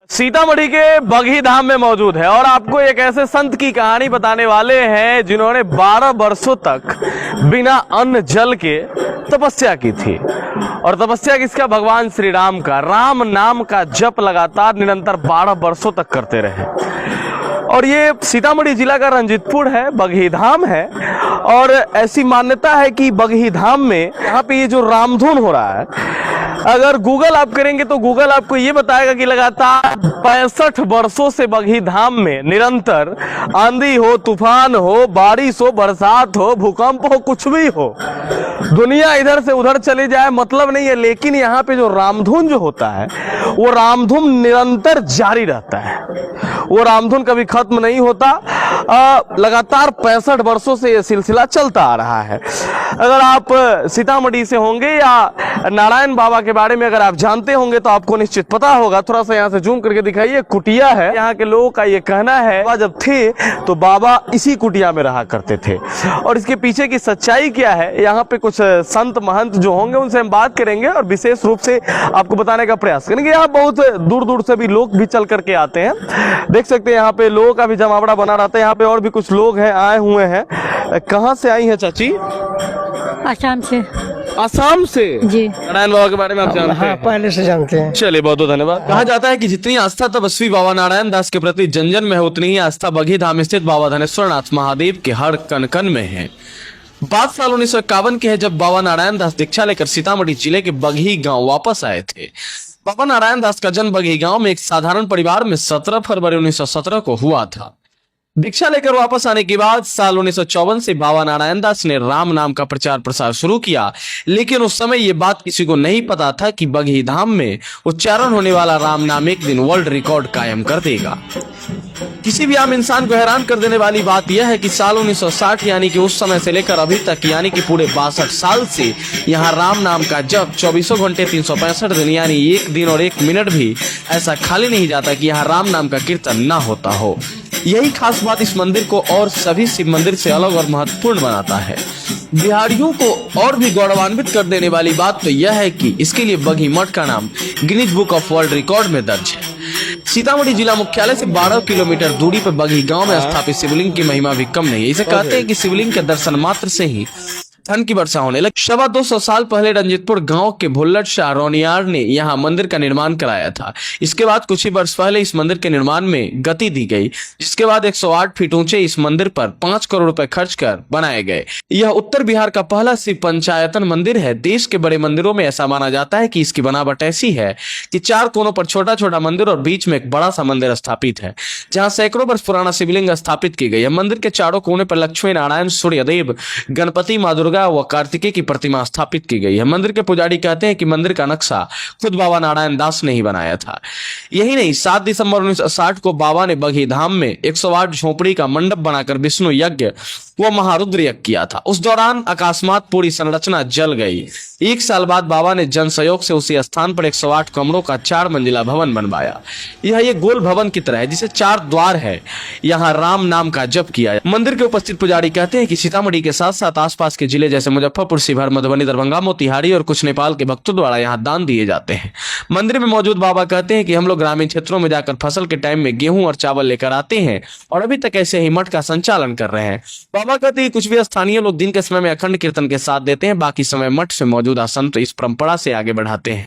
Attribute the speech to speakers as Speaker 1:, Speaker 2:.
Speaker 1: सीतामढ़ी के बगही धाम में मौजूद है और आपको एक ऐसे संत की कहानी बताने वाले हैं जिन्होंने 12 वर्षों तक बिना अन्न जल के तपस्या की थी। और तपस्या किसका? भगवान श्री राम का। राम नाम का जप लगातार निरंतर 12 वर्षों तक करते रहे। और ये सीतामढ़ी जिला का रंजीतपुर है, बगही धाम है। और ऐसी मान्यता है कि बगही धाम में यहाँ पे ये जो रामधुन हो रहा है, अगर गूगल आप करेंगे तो गूगल आपको ये बताएगा कि लगातार 65 वर्षों से बगही धाम में निरंतर आंधी हो, तूफान हो, बारिश हो, बरसात हो, भूकंप हो, कुछ भी हो, दुनिया इधर से उधर चली जाए मतलब नहीं है, लेकिन यहाँ पे जो रामधुन जो होता है वो रामधुन निरंतर जारी रहता है। वो रामधुन कभी खत्म नहीं होता। लगातार 65 वर्षों से ये सिलसिला चलता आ रहा है। अगर आप सीतामढ़ी से होंगे या नारायण बाबा के बारे में अगर आप जानते होंगे तो आपको निश्चित पता होगा। थोड़ा सा यहाँ से जूम करके दिखाइए। कुटिया है, यहाँ के लोगों का ये कहना है बाबा जब थे तो बाबा इसी कुटिया में रहा करते थे। और इसके पीछे की सच्चाई क्या है, यहाँ पे कुछ संत महंत जो होंगे उनसे हम बात करेंगे और विशेष रूप से आपको बताने का प्रयास करेंगे। यहाँ बहुत दूर दूर से भी लोग भी चल करके आते हैं, देख सकते हैं यहाँ पे लोगों का भी जमावड़ा बना रहता है। यहाँ पे और भी कुछ लोग हैं, आए हुए हैं। कहाँ से आई हैं चाची?
Speaker 2: आसाम से।
Speaker 1: आसाम से
Speaker 2: जी।
Speaker 1: नारायण बाबा के बारे में आप जानते हैं?
Speaker 3: हाँ, पहले से जानते हैं।
Speaker 1: चलिए, बहुत बहुत धन्यवाद। कहा जाता है कि जितनी आस्था तपस्वी बाबा नारायण दास के प्रति जन जन में है, उतनी ही आस्था बगही धाम स्थित बाबा धनेश्वर नाथ महादेव के हर कण कण में है। बात साल 1951 की है, जब बाबा नारायण दास दीक्षा लेकर सीतामढ़ी जिले के बगही गांव वापस आए थे। बाबा नारायण दास का जन्म बगही गांव में एक साधारण परिवार में 17 फरवरी 1917 को हुआ था। दीक्षा लेकर वापस आने के बाद साल 1954 से बाबा नारायण दास ने राम नाम का प्रचार प्रसार शुरू किया, लेकिन उस समय ये बात किसी को नहीं पता था कि बगही धाम में उच्चारण होने वाला राम नाम एक दिन वर्ल्ड रिकॉर्ड कायम कर देगा। किसी भी आम इंसान को हैरान कर देने वाली बात यह है कि साल 1960 यानी कि उस समय से लेकर अभी तक यानी कि पूरे 62 साल से यहाँ राम नाम का जप 24 घंटे 365 दिन यानी एक दिन और एक मिनट भी ऐसा खाली नहीं जाता कि यहाँ राम नाम का कीर्तन ना होता हो। यही खास बात इस मंदिर को और सभी शिव मंदिर से अलग और महत्वपूर्ण बनाता है। बिहारियों को और भी गौरवान्वित कर देने वाली बात तो यह है कि इसके लिए बगही मठ का नाम Guinness book of world record में दर्ज है। सीतामढ़ी जिला मुख्यालय से 12 किलोमीटर दूरी पर बगही गांव में स्थापित शिवलिंग की महिमा भी कम नहीं है। इसे कहते हैं कि शिवलिंग के दर्शन मात्र से ही धन की वर्षा होने लगी। 250 साल पहले रंजीतपुर गांव के भुल्लट शाह रौनियार ने यहाँ मंदिर का निर्माण कराया था। इसके बाद कुछ ही वर्ष पहले इस मंदिर के निर्माण में गति दी गई, जिसके बाद 108 फीट ऊंचे इस मंदिर पर 5 करोड़ रुपए खर्च कर बनाए गए। यह उत्तर बिहार का पहला शिव पंचायतन मंदिर है। देश के बड़े मंदिरों में ऐसा माना जाता है कि इसकी बनावट ऐसी है कि 4 कोनों पर छोटा छोटा मंदिर और बीच में एक बड़ा सा मंदिर स्थापित है, जहाँ सैकड़ों वर्ष पुराना शिवलिंग स्थापित की गई है। मंदिर के चारों कोने पर लक्ष्मी नारायण, सूर्यदेव, गणपति, माँ दुर्गा व कार्तिकेय की प्रतिमा स्थापित की गई है। मंदिर के पुजारी कहते हैं कि मंदिर का नक्शा खुद बाबा नारायण दास ने ही बनाया था। यही नहीं, 7 दिसंबर 1960 को बाबा ने बगही धाम में 108 झोपड़ी का मंडप बनाकर विष्णु यज्ञ व महारुद्र यज्ञ किया था। उस दौरान अकस्मात पूरी संरचना जल गई। 1 साल बाद बाबा ने जन सहयोग से उसी स्थान पर 108 कमरों का 4 मंजिला भवन बनवाया। यह एक गोल भवन की तरह है जिसे 4 द्वार है। यहाँ राम नाम का जप किया। मंदिर के उपस्थित पुजारी कहते हैं कि सीतामढ़ी के साथ साथ आसपास के जिले जैसे मुजफ्फरपुर, शिवहर, मधुबनी, दरभंगा, मोतिहारी और कुछ नेपाल के भक्तों द्वारा यहाँ दान दिए जाते हैं। मंदिर में मौजूद बाबा कहते हैं कि हम लोग ग्रामीण क्षेत्रों में जाकर फसल के टाइम में गेहूं और चावल लेकर आते हैं और अभी तक ऐसे ही मठ का संचालन कर रहे हैं। बाबा कहते हैं कुछ भी स्थानीय लोग दिन के समय में अखंड कीर्तन के साथ देते हैं, बाकी समय मठ से मौजूदा संत इस परंपरा से आगे बढ़ाते हैं।